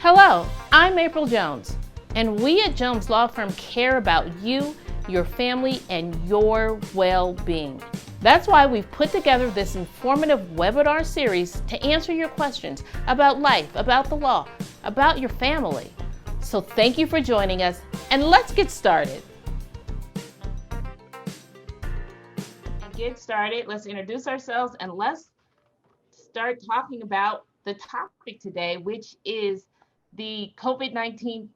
Hello, I'm April Jones, and we at Jones Law Firm care about you, your family, and your well-being. That's why we've put together this informative webinar series to answer your questions about life, about the law, about your family. So thank you for joining us, and let's get started. Let's introduce ourselves, and let's start talking about the topic today, which is the COVID-19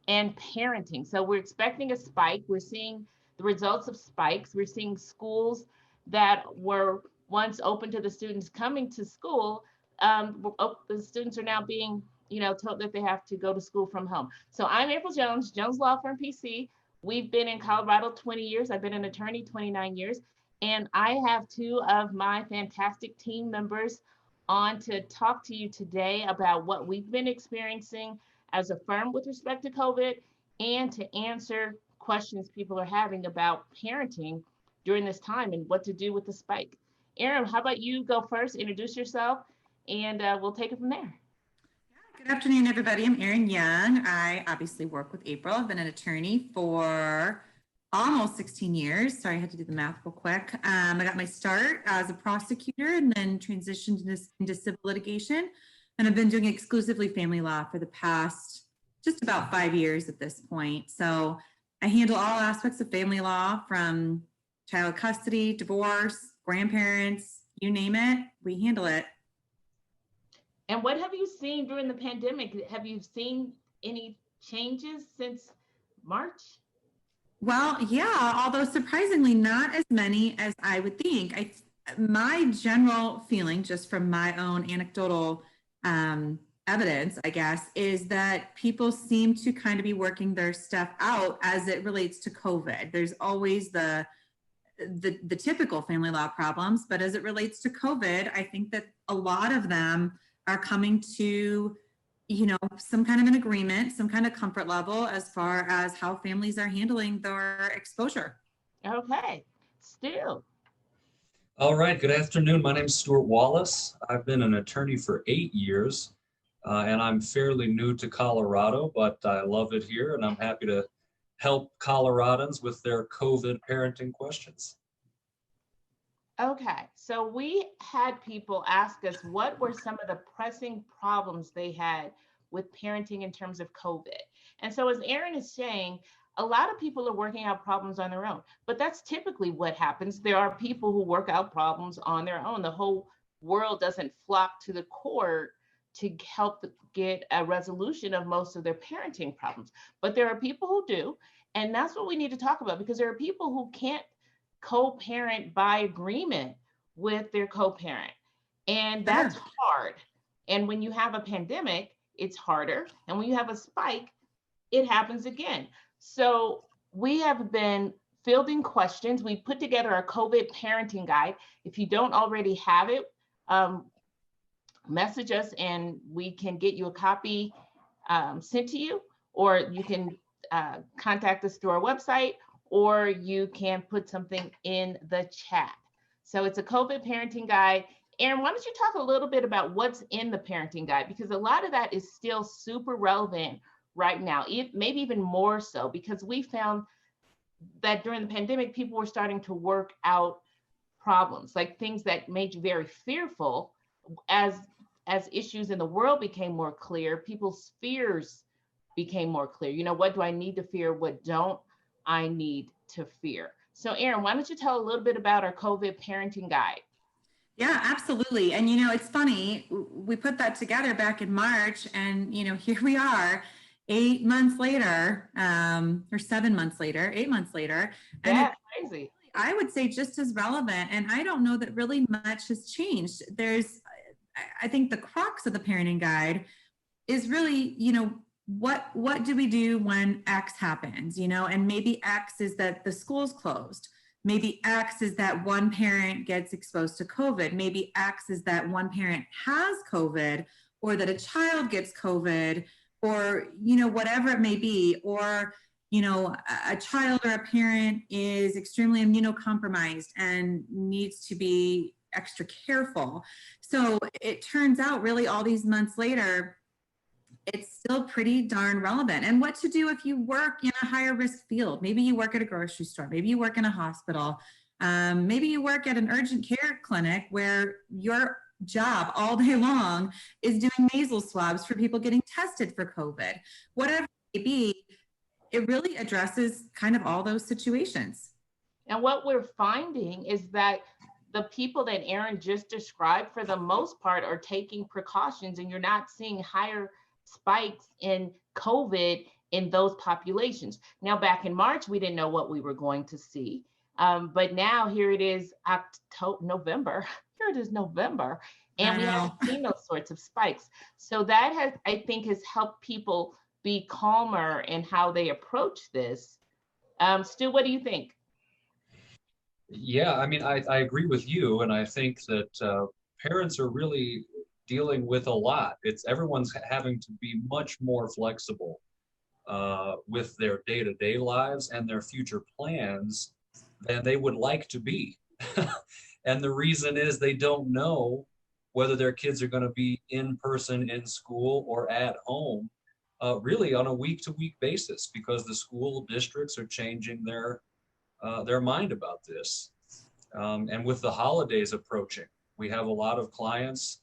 and parenting. So we're expecting a spike. We're seeing the results of spikes. We're seeing schools that were once open to the students coming to school. The students are now being, told that they have to go to school from home. So I'm April Jones, Jones Law Firm PC. We've been in Colorado 20 years. I've been an attorney 29 years. And I have two of my fantastic team members on to talk to you today about what we've been experiencing as a firm with respect to COVID, and to answer questions people are having about parenting during this time and what to do with the spike. Erin, how about you go first, introduce yourself, and we'll take it from there. Good afternoon, everybody. I'm Erin Young. I obviously work with April. I've been an attorney for almost 16 years. Sorry, I had to do the math real quick. I got my start as a prosecutor and then transitioned into civil litigation. And I've been doing exclusively family law for the past just about 5 years at this point. So I handle all aspects of family law, from child custody, divorce, grandparents, you name it, we handle it. And what have you seen during the pandemic? Have you seen any changes since March? Well, yeah, although surprisingly not as many as I would think. My general feeling, just from my own anecdotal evidence, I guess, is that people seem to kind of be working their stuff out as it relates to COVID. There's always the typical family law problems, but as it relates to COVID, I think that a lot of them are coming to some kind of an agreement, some kind of comfort level as far as how families are handling their exposure. Okay, Stu. All right, good afternoon. My name is Stuart Wallace. I've been an attorney for 8 years, and I'm fairly new to Colorado, but I love it here, and I'm happy to help Coloradans with their COVID parenting questions. Okay, so we had people ask us what were some of the pressing problems they had with parenting in terms of COVID. And so as Erin is saying, a lot of people are working out problems on their own, but that's typically what happens. There are people who work out problems on their own. The whole world doesn't flock to the court to help get a resolution of most of their parenting problems, but there are people who do. And that's what we need to talk about, because there are people who can't co-parent by agreement with their co-parent, and that's hard. And when you have a pandemic, it's harder, and when you have a spike, it happens again. So we have been fielding questions. We put together a COVID parenting guide. If you don't already have it, message us and we can get you a copy sent to you, or you can contact us through our website, or you can put something in the chat. So it's a COVID parenting guide. Erin, why don't you talk a little bit about what's in the parenting guide? Because a lot of that is still super relevant right now, maybe even more so, because we found that during the pandemic, people were starting to work out problems, like things that made you very fearful. As issues in the world became more clear, people's fears became more clear. What do I need to fear? What don't I need to fear? So Erin, why don't you tell a little bit about our COVID parenting guide? Yeah, absolutely. And it's funny, we put that together back in March, and here we are 8 months later, or 7 months later, 8 months later. And that's crazy. I would say just as relevant. And I don't know that really much has changed. I think the crux of the parenting guide is really, what do we do when X happens, and maybe X is that the school's closed. Maybe X is that one parent gets exposed to COVID. Maybe X is that one parent has COVID, or that a child gets COVID, or, whatever it may be, or, a child or a parent is extremely immunocompromised and needs to be extra careful. So it turns out really all these months later, it's still pretty darn relevant. And what to do if you work in a higher risk field. Maybe you work at a grocery store, maybe you work in a hospital, maybe you work at an urgent care clinic where your job all day long is doing nasal swabs for people getting tested for COVID. Whatever it may be, it really addresses kind of all those situations. And what we're finding is that the people that Erin just described, for the most part, are taking precautions, and you're not seeing higher spikes in COVID in those populations. Now, back in March, we didn't know what we were going to see. But now here it is November. Here it is November, and we haven't seen those sorts of spikes. So that has, I think, has helped people be calmer in how they approach this. Stu, what do you think? Yeah, I mean, I agree with you, and I think that parents are really dealing with a lot. It's everyone's having to be much more flexible with their day-to-day lives and their future plans than they would like to be. And the reason is they don't know whether their kids are going to be in person in school or at home, really on a week-to-week basis, because the school districts are changing their mind about this. And with the holidays approaching, we have a lot of clients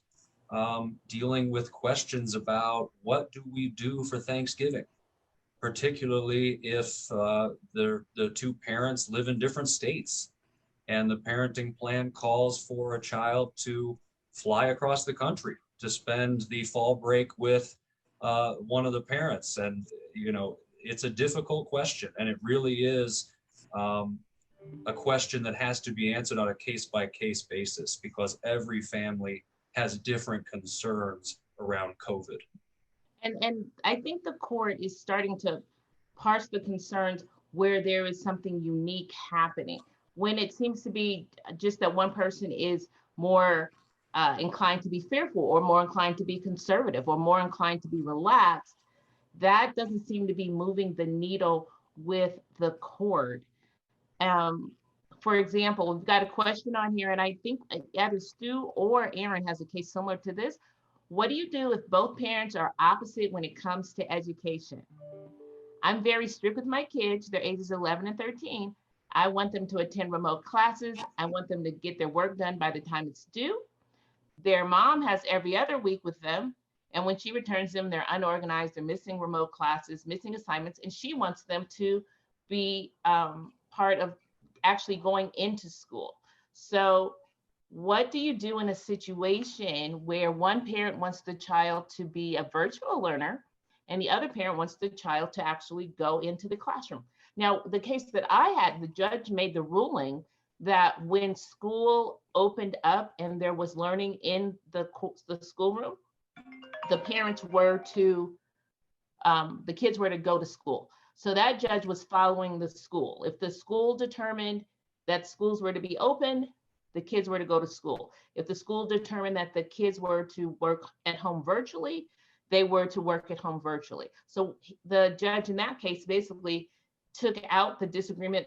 dealing with questions about what do we do for Thanksgiving, particularly if the two parents live in different states and the parenting plan calls for a child to fly across the country to spend the fall break with one of the parents. And, you know, it's a difficult question, and it really is a question that has to be answered on a case-by-case basis, because every family has different concerns around COVID. And I think the court is starting to parse the concerns where there is something unique happening. When it seems to be just that one person is more inclined to be fearful, or more inclined to be conservative, or more inclined to be relaxed, that doesn't seem to be moving the needle with the court. For example, we've got a question on here, and I think either Stu or Erin has a case similar to this. What do you do if both parents are opposite when it comes to education? I'm very strict with my kids. Their ages 11 and 13. I want them to attend remote classes. I want them to get their work done by the time it's due. Their mom has every other week with them, and when she returns them, they're unorganized, they're missing remote classes, missing assignments, and she wants them to be part of actually going into school. So what do you do in a situation where one parent wants the child to be a virtual learner and the other parent wants the child to actually go into the classroom? Now, the case that I had, the judge made the ruling that when school opened up and there was learning in the schoolroom, the parents were to, the kids were to go to school. So that judge was following the school. If the school determined that schools were to be open, the kids were to go to school. If the school determined that the kids were to work at home virtually, they were to work at home virtually. So the judge in that case basically took out the disagreement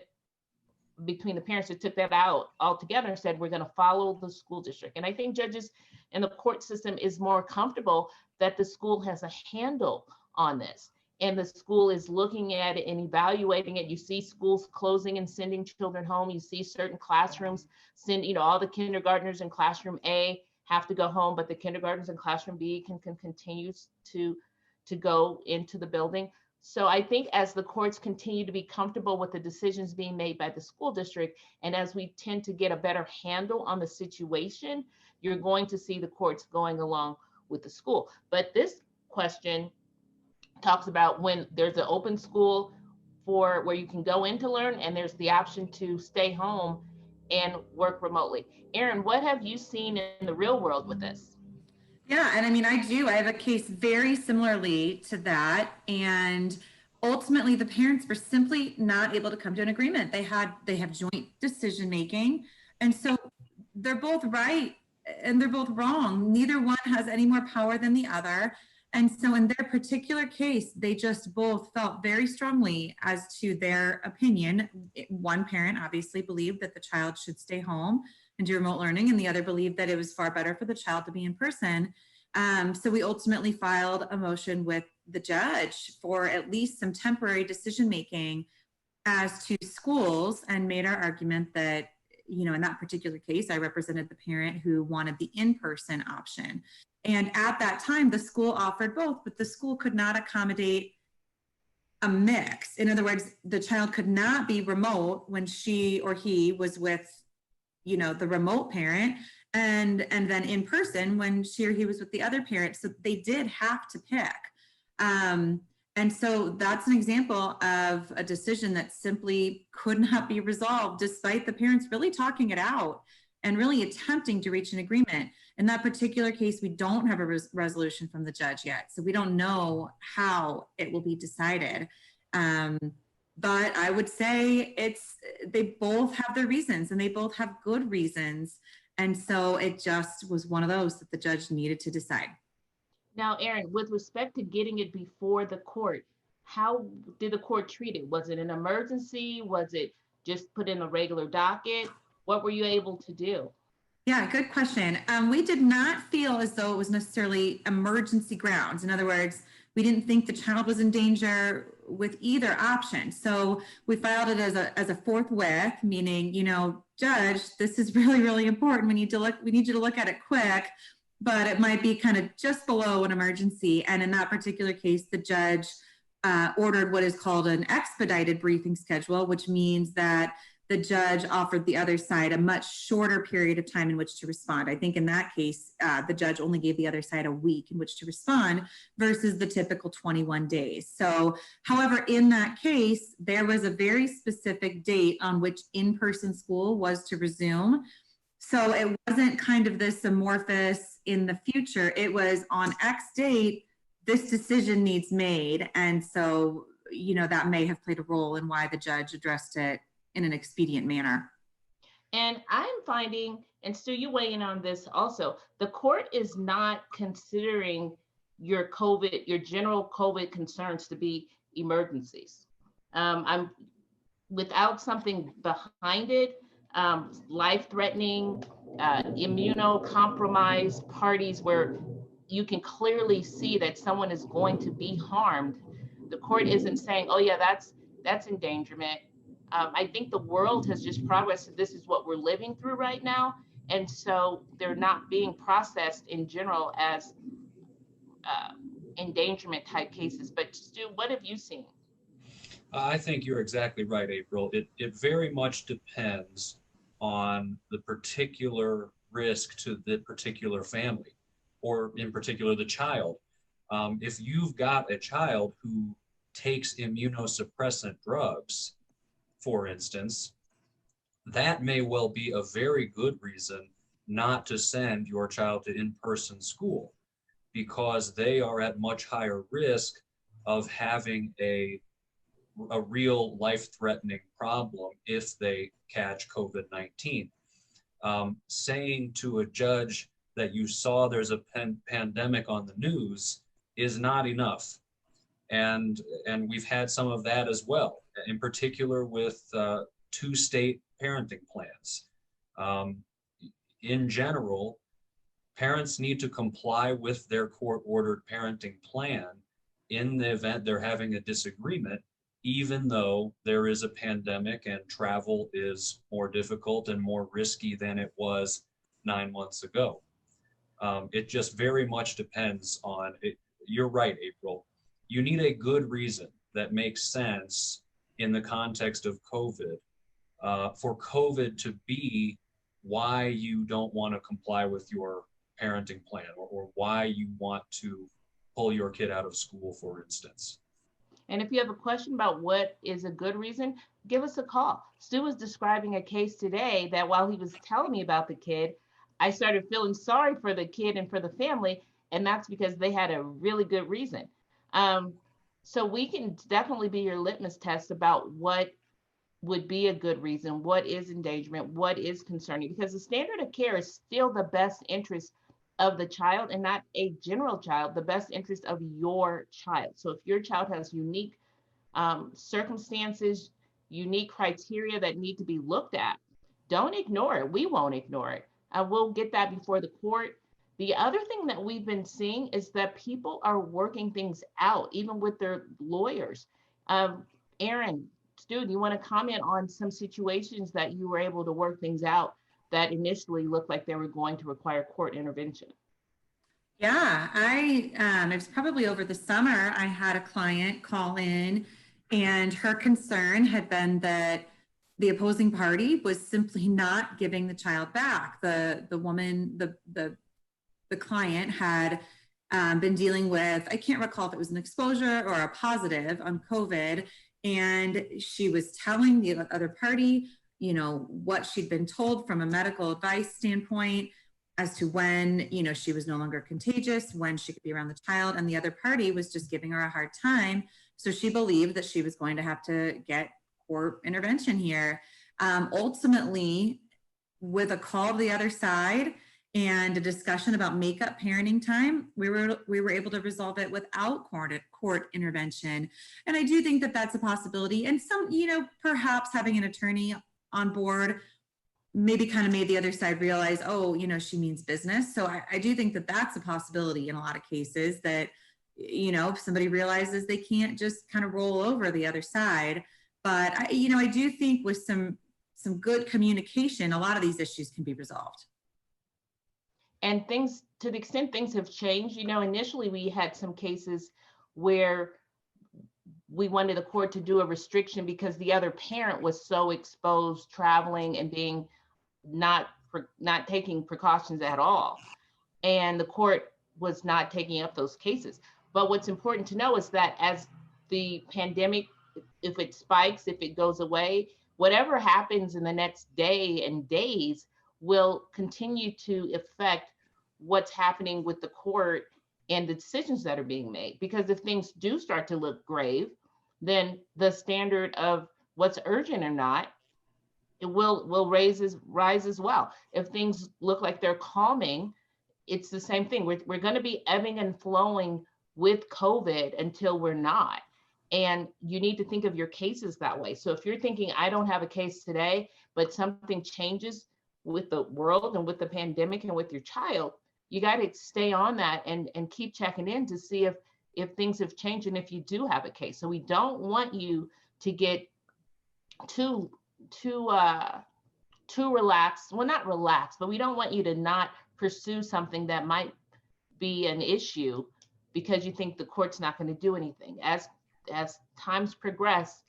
between the parents, that took that out altogether and said, we're going to follow the school district. And I think judges in the court system is more comfortable that the school has a handle on this, and the school is looking at it and evaluating it. You see schools closing and sending children home. You see certain classrooms send, all the kindergartners in classroom A have to go home, but the kindergartners in classroom B can continue to go into the building. So I think as the courts continue to be comfortable with the decisions being made by the school district, and as we tend to get a better handle on the situation, you're going to see the courts going along with the school. But this question talks about when there's an open school for where you can go in to learn, and there's the option to stay home and work remotely. Erin, what have you seen in the real world with this? Yeah, and I mean, I have a case very similarly to that. And ultimately the parents were simply not able to come to an agreement. They have joint decision making. And so they're both right and they're both wrong. Neither one has any more power than the other. And so in their particular case, they just both felt very strongly as to their opinion. One parent obviously believed that the child should stay home and do remote learning, and the other believed that it was far better for the child to be in person. So we ultimately filed a motion with the judge for at least some temporary decision-making as to schools, and made our argument that, in that particular case, I represented the parent who wanted the in-person option. And at that time, the school offered both, but the school could not accommodate a mix. In other words, the child could not be remote when she or he was with, the remote parent, and then in person when she or he was with the other parent. So they did have to pick. And so that's an example of a decision that simply could not be resolved despite the parents really talking it out and really attempting to reach an agreement. In that particular case, we don't have a resolution from the judge yet, so we don't know how it will be decided. But I would say they both have their reasons, and they both have good reasons. And so it just was one of those that the judge needed to decide. Now, Erin, with respect to getting it before the court, how did the court treat it? Was it an emergency? Was it just put in a regular docket? What were you able to do? Yeah, good question. We did not feel as though it was necessarily emergency grounds. In other words, we didn't think the child was in danger with either option. So we filed it as a forthwith, meaning, judge, this is really, really important. We need you to look at it quick, but it might be kind of just below an emergency. And in that particular case, the judge ordered what is called an expedited briefing schedule, which means that the judge offered the other side a much shorter period of time in which to respond. I think in that case, the judge only gave the other side a week in which to respond versus the typical 21 days. So, however, in that case, there was a very specific date on which in-person school was to resume. So it wasn't kind of this amorphous in the future. It was on X date, this decision needs made. And so, that may have played a role in why the judge addressed it in an expedient manner. And I'm finding, and Stu, you weigh in on this also, the court is not considering your general COVID concerns to be emergencies. I'm without something behind it, life-threatening, immunocompromised parties where you can clearly see that someone is going to be harmed. The court isn't saying, oh yeah, that's endangerment. I think the world has just progressed. This is what we're living through right now. And so they're not being processed in general as endangerment type cases. But Stu, what have you seen? I think you're exactly right, April. It very much depends on the particular risk to the particular family, or in particular the child. If you've got a child who takes immunosuppressant drugs, for instance, that may well be a very good reason not to send your child to in-person school, because they are at much higher risk of having a real life-threatening problem if they catch COVID-19. Saying to a judge that you saw there's a pandemic on the news is not enough. And we've had some of that as well, in particular with two-state parenting plans. In general, parents need to comply with their court-ordered parenting plan in the event they're having a disagreement, even though there is a pandemic and travel is more difficult and more risky than it was 9 months ago. It just very much depends on it. You're right, April. You need a good reason that makes sense in the context of COVID, for COVID to be why you don't want to comply with your parenting plan, or why you want to pull your kid out of school, for instance. And if you have a question about what is a good reason, give us a call. Stu was describing a case today that while he was telling me about the kid, I started feeling sorry for the kid and for the family, and that's because they had a really good reason. So we can definitely be your litmus test about what would be a good reason, what is endangerment, what is concerning, because the standard of care is still the best interest of the child, and not a general child, the best interest of your child. So if your child has unique circumstances, unique criteria that need to be looked at, don't ignore it. We won't ignore it. We'll get that before the court. The other thing that we've been seeing is that people are working things out, even with their lawyers. Erin, Stu, do you want to comment on some situations that you were able to work things out that initially looked like they were going to require court intervention? Yeah, it was probably over the summer. I had a client call in, and her concern had been that the opposing party was simply not giving the child back. The woman, the client had been dealing with, I can't recall if it was an exposure or a positive on COVID, and she was telling the other party, you know, what she'd been told from a medical advice standpoint as to when, you know, she was no longer contagious, when she could be around the child, and the other party was just giving her a hard time. So she believed that she was going to have to get court intervention here. Ultimately, with a call to the other side and a discussion about makeup parenting time, we were able to resolve it without court intervention. And I do think that that's a possibility. And some, you know, perhaps having an attorney on board maybe kind of made the other side realize, oh, you know, she means business. So I do think that that's a possibility in a lot of cases, that, you know, if somebody realizes they can't just kind of roll over the other side. But I do think with some good communication, a lot of these issues can be resolved. And things, to the extent things have changed, you know, initially we had some cases where we wanted the court to do a restriction because the other parent was so exposed traveling and being not taking precautions at all. And the court was not taking up those cases. But what's important to know is that as the pandemic, if it spikes, if it goes away, whatever happens in the next day and days will continue to affect what's happening with the court and the decisions that are being made. Because if things do start to look grave, then the standard of what's urgent or not, it will rise as well. If things look like they're calming, it's the same thing. We're going to be ebbing and flowing with COVID until we're not. And you need to think of your cases that way. So if you're thinking, I don't have a case today, but something changes with the world and with the pandemic and with your child, you got to stay on that and keep checking in to see if things have changed and if you do have a case. So we don't want you to get too relaxed. Well, not relaxed, but we don't want you to not pursue something that might be an issue because you think the court's not going to do anything. As times progress,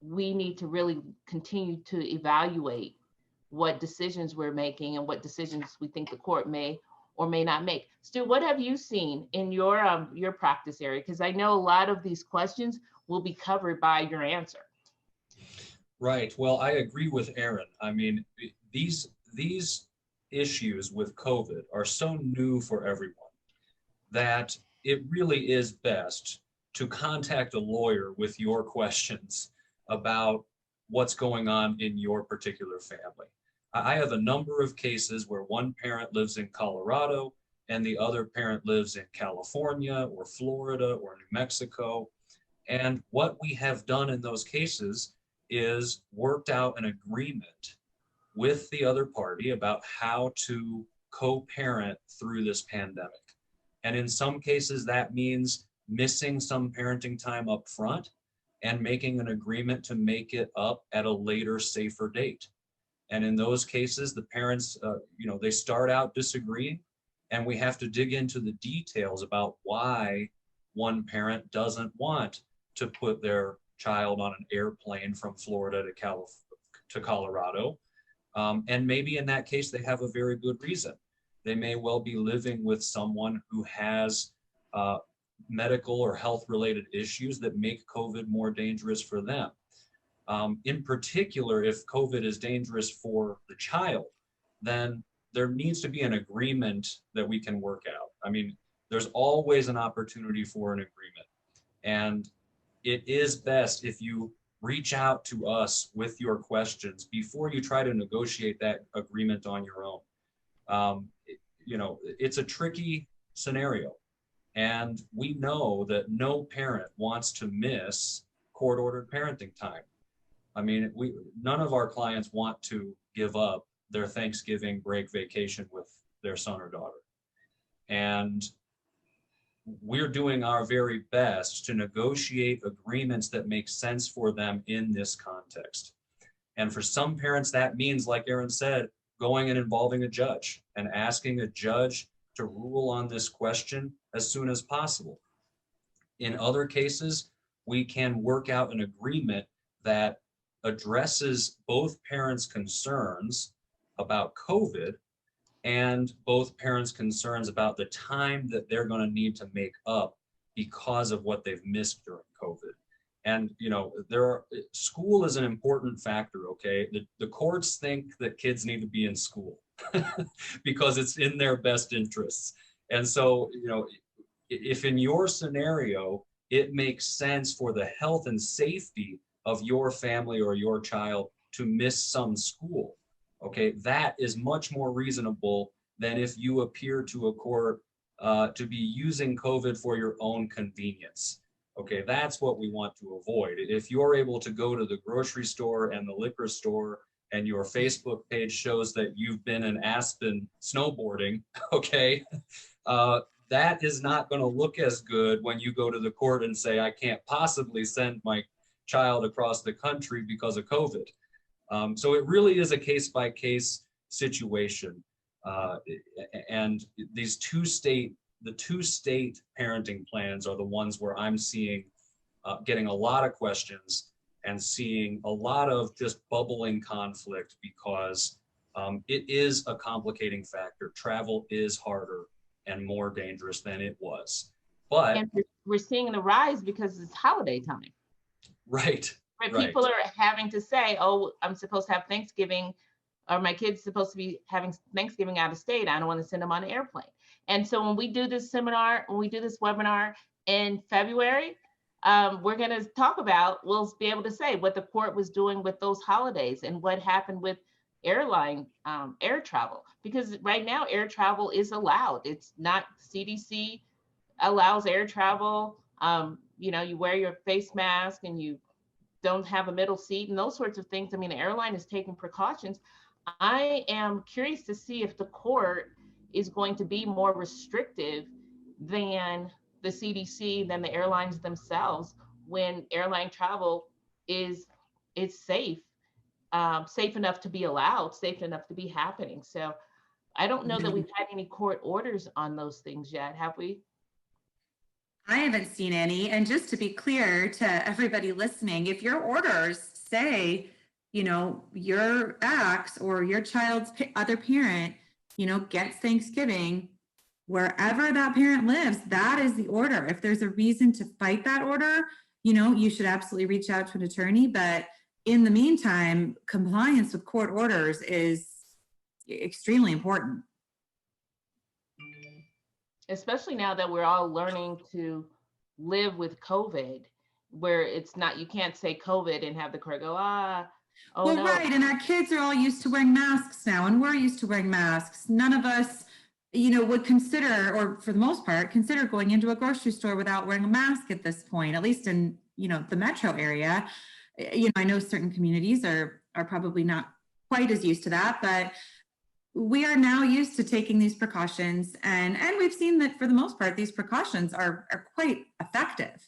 we need to really continue to evaluate what decisions we're making and what decisions we think the court may or may not make. Stu, what have you seen in your practice area? Because I know a lot of these questions will be covered by your answer. Right. Well, I agree with Erin. I mean, these issues with COVID are so new for everyone that it really is best to contact a lawyer with your questions about what's going on in your particular family. I have a number of cases where one parent lives in Colorado and the other parent lives in California or Florida or New Mexico. And what we have done in those cases is worked out an agreement with the other party about how to co-parent through this pandemic. And in some cases, that means missing some parenting time up front and making an agreement to make it up at a later, safer date. And in those cases, the parents, they start out disagreeing, and we have to dig into the details about why one parent doesn't want to put their child on an airplane from Florida to Colorado. And maybe in that case, they have a very good reason. They may well be living with someone who has medical or health-related issues that make COVID more dangerous for them. In particular, if COVID is dangerous for the child, then there needs to be an agreement that we can work out. I mean, there's always an opportunity for an agreement. And it is best if you reach out to us with your questions before you try to negotiate that agreement on your own. It's a tricky scenario. And we know that no parent wants to miss court-ordered parenting time. I mean, none of our clients want to give up their Thanksgiving break vacation with their son or daughter. And we're doing our very best to negotiate agreements that make sense for them in this context. And for some parents, that means, like Erin said, going and involving a judge and asking a judge to rule on this question as soon as possible. In other cases, we can work out an agreement that addresses both parents' concerns about COVID and both parents' concerns about the time that they're going to need to make up because of what they've missed during COVID. And, you know, school is an important factor, okay? The courts think that kids need to be in school because it's in their best interests. And so, you know, if in your scenario, it makes sense for the health and safety of your family or your child to miss some school, okay, that is much more reasonable than if you appear to a court to be using COVID for your own convenience. Okay, that's what we want to avoid. If you're able to go to the grocery store and the liquor store and your Facebook page shows that you've been in Aspen snowboarding, okay, that is not going to look as good when you go to the court and say, I can't possibly send my child across the country because of COVID. So it really is a case-by-case situation. And these the two state parenting plans are the ones where I'm seeing, getting a lot of questions and seeing a lot of just bubbling conflict because it is a complicating factor. Travel is harder and more dangerous than it was. But and we're seeing the rise because it's holiday time. Right. Right. Right. People are having to say, oh, I'm supposed to have Thanksgiving, or my kid's supposed to be having Thanksgiving out of state. I don't want to send them on an airplane. And so when we do this seminar, when we do this webinar in February, we're going to talk about, we'll be able to say what the court was doing with those holidays and what happened with airline air travel. Because right now air travel is allowed. It's not, CDC allows air travel. You know, you wear your face mask and you don't have a middle seat and those sorts of things. I mean, the airline is taking precautions. I am curious to see if the court is going to be more restrictive than the CDC, than the airlines themselves, when airline travel is safe, safe enough to be allowed, safe enough to be happening. So I don't know that we've had any court orders on those things yet, have we? I haven't seen any. And just to be clear to everybody listening, if your orders say, you know, your ex or your child's other parent, you know, gets Thanksgiving, wherever that parent lives, that is the order. If there's a reason to fight that order, you know, you should absolutely reach out to an attorney. But in the meantime, compliance with court orders is extremely important. Especially now that we're all learning to live with COVID, where it's not, you can't say COVID and have the court go, oh well, no. Right, and our kids are all used to wearing masks now, and we're used to wearing masks. None of us, you know, would consider, or for the most part, consider going into a grocery store without wearing a mask at this point, at least in, you know, the metro area. You know, I know certain communities are probably not quite as used to that, but we are now used to taking these precautions, and we've seen that for the most part, these precautions are quite effective.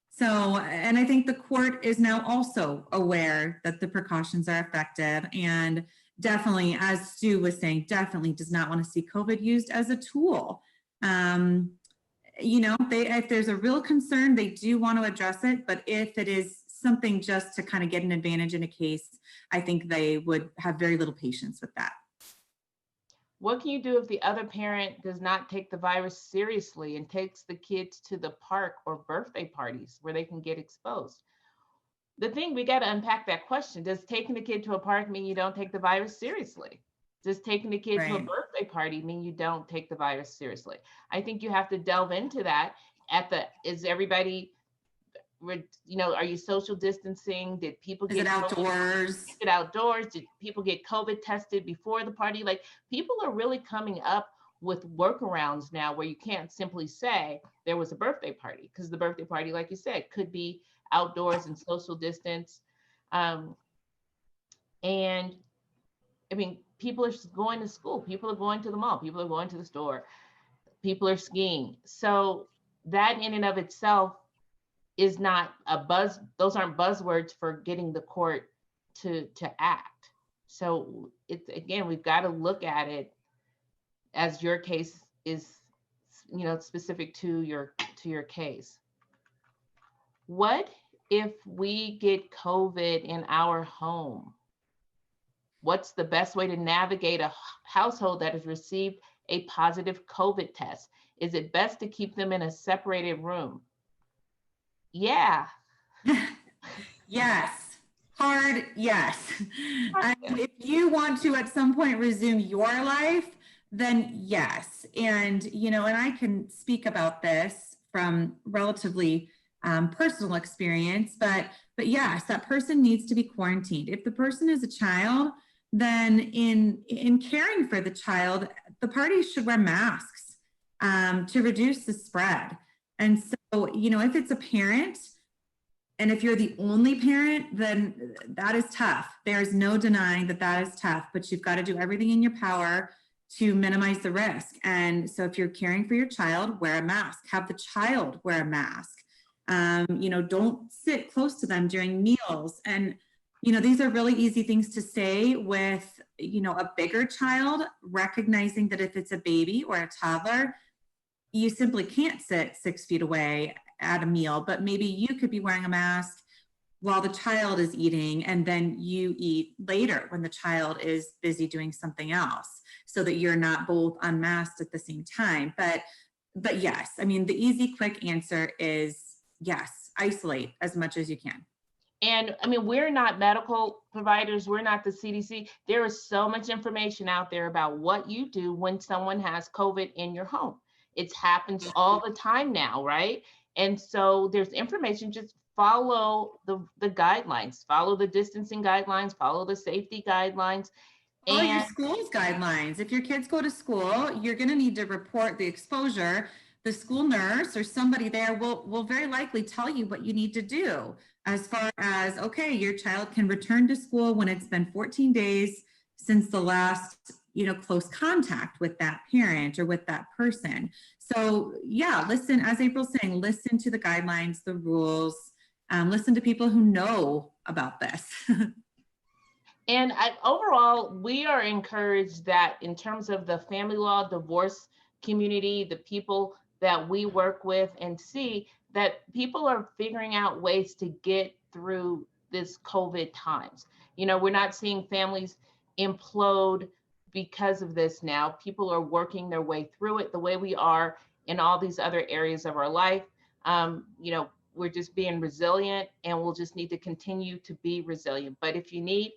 So, and I think the court is now also aware that the precautions are effective, and definitely, as Stu was saying, definitely does not want to see COVID used as a tool. You know, if there's a real concern, they do want to address it, but if it is something just to kind of get an advantage in a case, I think they would have very little patience with that. What can you do if the other parent does not take the virus seriously and takes the kids to the park or birthday parties where they can get exposed? The thing, we got to unpack that question. Does taking the kid to a park mean you don't take the virus seriously? Does taking the kid to a birthday party mean you don't take the virus seriously? I think you have to delve into that. Is everybody, you know, are you social distancing? Did people get outdoors? Get outdoors? Did people get COVID tested before the party? Like, people are really coming up with workarounds now where you can't simply say there was a birthday party, because the birthday party, like you said, could be outdoors and social distance. And I mean, people are going to school, people are going to the mall, people are going to the store. people are skiing. So that in and of itself is not a buzz. Those aren't buzzwords for getting the court to act. So it's, again, we've got to look at it as your case is, specific to your case. What if we get COVID in our home? What's the best way to navigate a household that has received a positive COVID test? Is it best to keep them in a separated room? Yeah. Yes. Hard, yes. If you want to at some point resume your life, then yes. And, and I can speak about this from relatively personal experience, but yes, that person needs to be quarantined. If the person is a child, then in caring for the child, the parties should wear masks to reduce the spread. And so, if it's a parent, and if you're the only parent, then that is tough. There's no denying that is tough, but you've got to do everything in your power to minimize the risk. And so if you're caring for your child, wear a mask, have the child wear a mask. Don't sit close to them during meals. And, these are really easy things to say with, a bigger child, recognizing that if it's a baby or a toddler, you simply can't sit 6 feet away at a meal, but maybe you could be wearing a mask while the child is eating, and then you eat later when the child is busy doing something else, so that you're not both unmasked at the same time. But yes, the easy, quick answer is yes, isolate as much as you can. And we're not medical providers. We're not the CDC. There is so much information out there about what you do when someone has COVID in your home. It happens all the time now, right? And so there's information. Just follow the guidelines, follow the distancing guidelines, follow the safety guidelines. Follow your school's guidelines. If your kids go to school, you're going to need to report the exposure. The school nurse or somebody there will very likely tell you what you need to do, as far as, okay, your child can return to school when it's been 14 days since the last, close contact with that parent or with that person. So yeah, listen, as April's saying, listen to the guidelines, the rules, listen to people who know about this. And overall, we are encouraged that in terms of the family law divorce community, the people that we work with and see, that people are figuring out ways to get through this COVID times. We're not seeing families implode because of this now. People are working their way through it the way we are in all these other areas of our life. We're just being resilient, and we'll just need to continue to be resilient. But if you need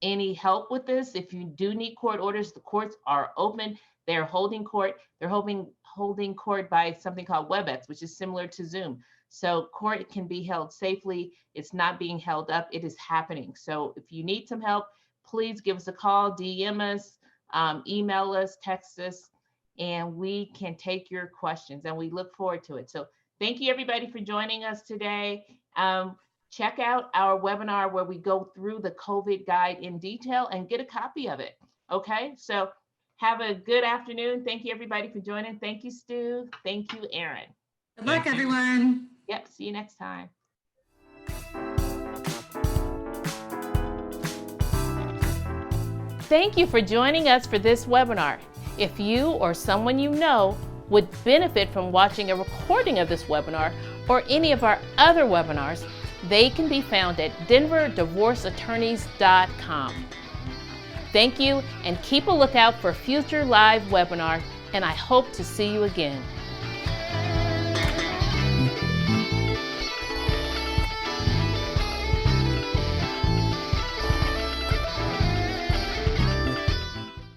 any help with this, if you do need court orders, the courts are open. They're holding court. They're holding court by something called WebEx, which is similar to Zoom. So court can be held safely. It's not being held up. It is happening. So if you need some help, please give us a call, DM us, email us, text us, and we can take your questions, and we look forward to it. So thank you, everybody, for joining us today. Check out our webinar where we go through the COVID guide in detail and get a copy of it. Okay, so have a good afternoon. Thank you, everybody, for joining. Thank you, Stu. Thank you, Erin. Good luck, everyone. Yep, see you next time. Thank you for joining us for this webinar. If you or someone you know would benefit from watching a recording of this webinar or any of our other webinars, they can be found at denverdivorceattorneys.com. Thank you, and keep a lookout for future live webinars, and I hope to see you again.